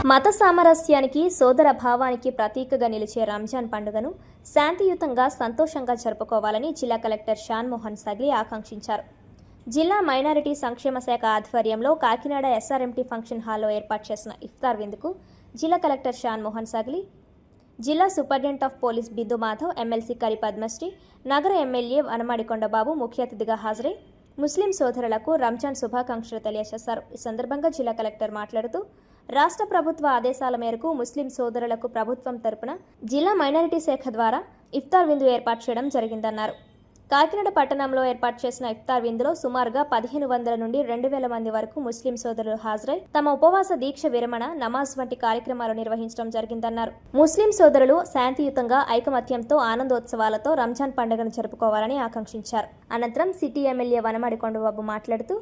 మత సామరస్యానికి సోదర భావానికి ప్రతీకగా నిలిచే రంజాన్ పండుగను శాంతియుతంగా సంతోషంగా జరుపుకోవాలని జిల్లా కలెక్టర్ షాన్ మోహన్ సగ్లి ఆకాంక్షించారు. జిల్లా మైనారిటీ సంక్షేమ శాఖ ఆధ్వర్యంలో కాకినాడ ఎస్ఆర్ఎంటీ ఫంక్షన్ హాల్లో ఏర్పాటు చేసిన ఇఫ్తార్ విందుకు జిల్లా కలెక్టర్ షాన్ మోహన్ సగ్లి, జిల్లా superintendent of police Bindu Madhav, MLC కరి పద్మశ్రీ, నగర ఎమ్మెల్యే వనమాడికొండబాబు ముఖ్య అతిథిగా హాజరై ముస్లిం సోదరులకు రంజాన్ శుభాకాంక్షలు తెలియజేశారు. ఈ సందర్భంగా జిల్లా కలెక్టర్ మాట్లాడుతూ రాష్ట్ర ప్రభుత్వ ఆదేశాల మేరకు ముస్లిం సోదరులకు ప్రభుత్వం తరపున జిల్లా మైనారిటీ శాఖ ద్వారా ఇఫ్తార్ విందు ఏర్పాటు చేయడం జరిగిందన్నారు. కాకినాడ పట్టణంలో ఏర్పాటు చేసిన ఇఫ్తార్ విందులో సుమారుగా 1500 నుండి 2000 మంది వరకు ముస్లిం సోదరులు హాజరై తమ ఉపవాస దీక్ష విరమణ, నమాజ్ వంటి కార్యక్రమాలు నిర్వహించడం జరిగిందన్నారు. ముస్లిం సోదరులు శాంతియుతంగా ఐకమత్యంతో ఆనందోత్సవాలతో రంజాన్ పండుగను జరుపుకోవాలని ఆకాంక్షించారు. అనంతరం సిటీ ఎమ్మెల్యే వనమాడికొండబాబు మాట్లాడుతూ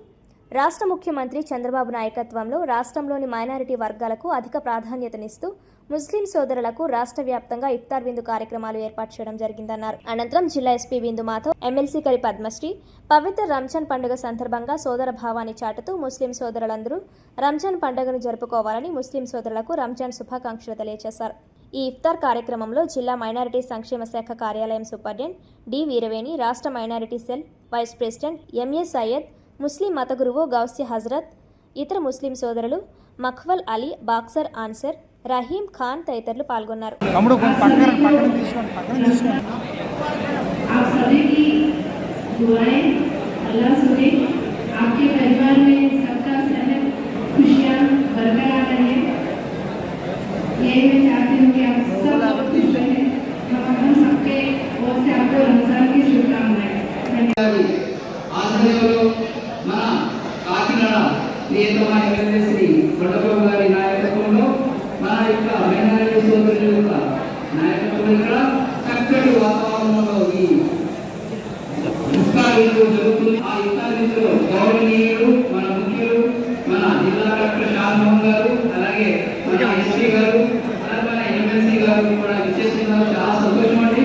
రాష్ట్ర ముఖ్యమంత్రి చంద్రబాబు నాయకత్వంలో రాష్ట్రంలోని మైనారిటీ వర్గాలకు అధిక ప్రాధాన్యతనిస్తూ ముస్లిం సోదరులకు రాష్ట్ర వ్యాప్తంగా ఇఫ్తార్ విందు కార్యక్రమాలు ఏర్పాటు చేయడం జరిగిందన్నారు. అనంతరం జిల్లా ఎస్పీ బిందు మాధవ్, ఎమ్మెల్సీ కరి పద్మశ్రీ పవిత్ర రంజాన్ పండుగ సందర్భంగా సోదర భావాన్ని చాటుతూ ముస్లిం సోదరులందరూ రంజాన్ పండుగను జరుపుకోవాలని ముస్లిం సోదరులకు రంజాన్ శుభాకాంక్షలు తెలియజేశారు. ఈ ఇఫ్తార్ కార్యక్రమంలో జిల్లా మైనారిటీ సంక్షేమ శాఖ కార్యాలయం సూపరింటెండెంట్ డి వీరవేణి, రాష్ట్ర minority cell vice president MA Syed, ముస్లిం మత గురువు గౌస్య హజరత్, ఇతర ముస్లిం సోదరులు మఖ్వల్ అలీ, బాక్సర్ ఆన్సర్, రహీం ఖాన్ తదితరులు పాల్గొన్నారు. గారి నాయకత్వంలో మన యొక్క మైనారిటీ సోదరుల యొక్క నాయకత్వంలో ఇక్కడ చక్కటి వాతావరణంలో ఈ ఇఫ్తార్ విందు జరుగుతుంది. ఆ ఇఫ్తార్ విందులో గౌరవనీయులు, మన ముఖ్యులు, మన జిల్లా కలెక్టర్ షాన్ మోహన్ గారు, అలాగే మన ఎస్పీ గారు, అలాగే మన ఎమ్మెల్సీ గారు కూడా విచ్చేస్తున్నారు. చాలా సంతోషం అండి.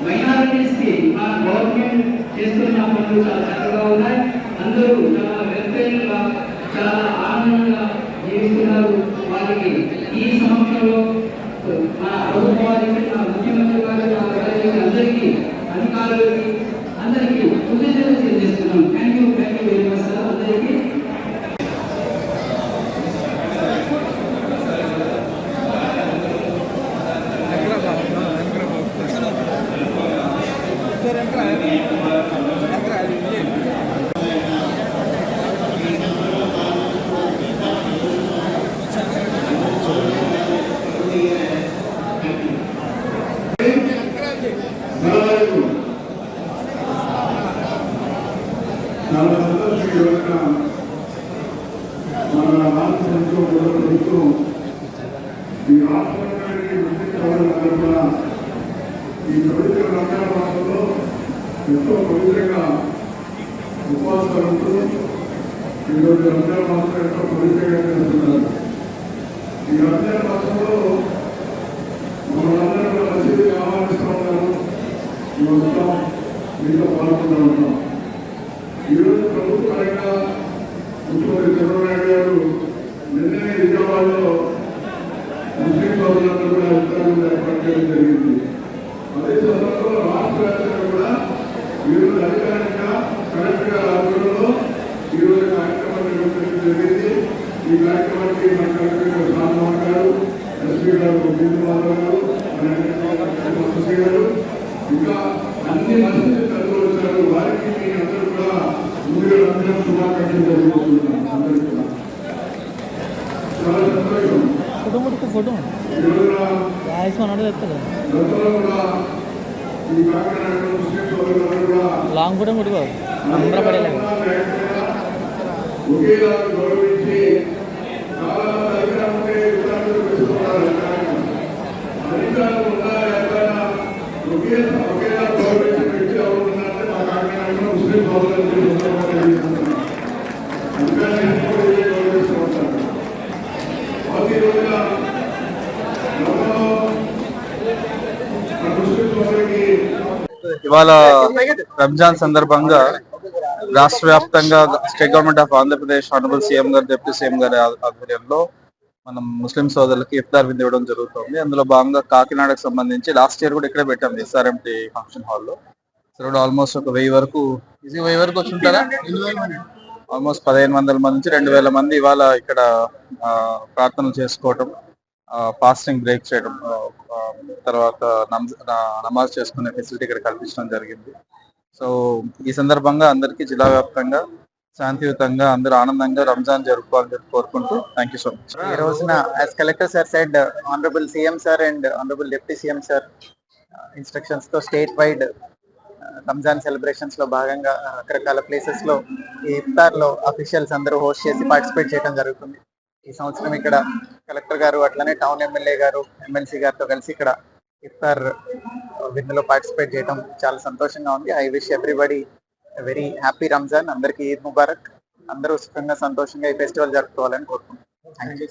మైనారిటీస్ కి మన గవర్నమెంట్ చేస్తున్న పనులు చాలా చక్కగా ఉన్నాయి. అందరూ చాలా వెల్ఫేర్గా, చాలా ఆనందంగా జీవిస్తున్నారు. వారికి ఈ సంవత్సరంలో మన ప్రభుత్వానికి, మన ముఖ్యమంత్రి గారికి, అందరికీ అధికారులకి అందరికీ కృతజ్ఞతలు తెలియజేస్తున్నాం. Thank you very much sir అందరికీ. చాలా సంతోషంగా మన రాష్ట్రంలో ప్రభుత్వం ఈ రాష్ట్రానికి తరఫున ఈ పవిత్ర రంజాన్ మాసంలో ఎంతో పవిత్రంగా ఉపవాసాలు ఉంటూ ఈరోజు రంజాన్ మాసం ఎంతో పవిత్రంగా చేస్తున్నారు. ఈ రంజాన్ మాసంలో మనందరూ కూడా మసీదుకి ఆహ్వానిస్తూ ఉన్నారు. మొత్తం మీతో పాల్గొంటూ ఉంటాం. ఈరోజు ప్రభుత్వ పరంగా ముఖ్యమంత్రి చంద్రబాబు నాయుడు గారు నిన్ననే విజయవాడలో ముస్లిం సోదరులందరూ కూడా ఇఫ్తార్ ఏర్పాటు చేయడం జరిగింది. అదే సందర్భంలో రాష్ట్ర వ్యాప్తంగా కూడా ఈరోజు అధికారికంగా కలెక్టర్ గారి ఆధ్వర్యంలో ఈరోజు కార్యక్రమాన్ని నిర్వహించడం జరిగింది. ఈ కార్యక్రమానికి మన కలెక్టర్ గారు షాన్ మోహన్ గారు, ఎస్పీ గారు బిందు మాధవ్ గారు, మన గారు, ఇంకా అన్ని మసీదులు తరలి వచ్చారు. వారికి మీ అందరూ కూడా ముందుగా రంజాన్ శుభాకాంక్షలు తెలియజేస్తున్నాం. అందరికీ కూడా చాలా సంతోషం. ఈ కాకినాడ ముస్లిం సోదరులందరూ కూడా ఒకేలా గౌరవించి చాలా అధికారులు అధికారులు ఉన్నారా ఒకేలా గౌరవించిన వ్యక్తి ఎవరు ఉన్నారంటే మా కాకినాడలో ముస్లిం సోదరులు గౌరవిస్తూ ఉంటారు. ఈ రోజున ముస్లిం సోదరులకి ఇవాళ రంజాన్ సందర్భంగా రాష్ట్ర వ్యాప్తంగా state government of Andhra Pradesh honourable CM గారు, డిప్యూటీ సీఎం గారి ఆధ్వర్యంలో మనం ముస్లిం సోదరులకి ఇఫ్తార్ విందు ఇవ్వడం జరుగుతుంది. అందులో భాగంగా కాకినాడకు సంబంధించి లాస్ట్ ఇయర్ కూడా ఇక్కడే పెట్టాం ఎస్ఆర్ఎంటి ఫంక్షన్ హాల్లో. సో ఆల్మోస్ట్ ఒక 1000 వరకు వచ్చి ఉంటారా, ఆల్మోస్ట్ 1500 మంది నుంచి 2000 మంది ఇవాళ ఇక్కడ ప్రార్థనలు చేసుకోవటం, ఫాస్టింగ్ బ్రేక్ చేయడం, తర్వాత నమాజ్ చేసుకునే ఫెసిలిటీ ఇక్కడ కల్పించడం జరిగింది. సో ఈ సందర్భంగా అందరికీ జిల్లా వ్యాప్తంగా శాంతియుతంగా అందరూ ఆనందంగా రంజాన్ జరుపుకోవాలని కోరుకుంటూ థ్యాంక్ యూ సో మచ్. ఈ రోజున as collector sir said, honourable CM sir and honourable deputy CM sir instructions తో స్టేట్ వైడ్ రంజాన్ సెలబ్రేషన్స్ లో భాగంగా రకరకాల ప్లేసెస్ లో ఈ ఇఫ్తార్ లో అఫీషియల్స్ అందరూ హోస్ట్ చేసి పార్టిసిపేట్ చేయడం జరుగుతుంది. ఈ సంవత్సరం ఇక్కడ కలెక్టర్ గారు అట్లనే టౌన్ ఎమ్మెల్యే గారు, ఎమ్మెల్సీ గారితో కలిసి ఇక్కడ ఇఫ్తార్ విందులో పార్టిసిపేట్ చేయడం చాలా సంతోషంగా ఉంది. I wish everybody very happy Ramzan. అందరికీ ఈద్ ముబారక్. అందరూ సుఖంగా సంతోషంగా ఈ ఫెస్టివల్ జరుపుకోవాలని కోరుకుంటున్నాను. Thank you.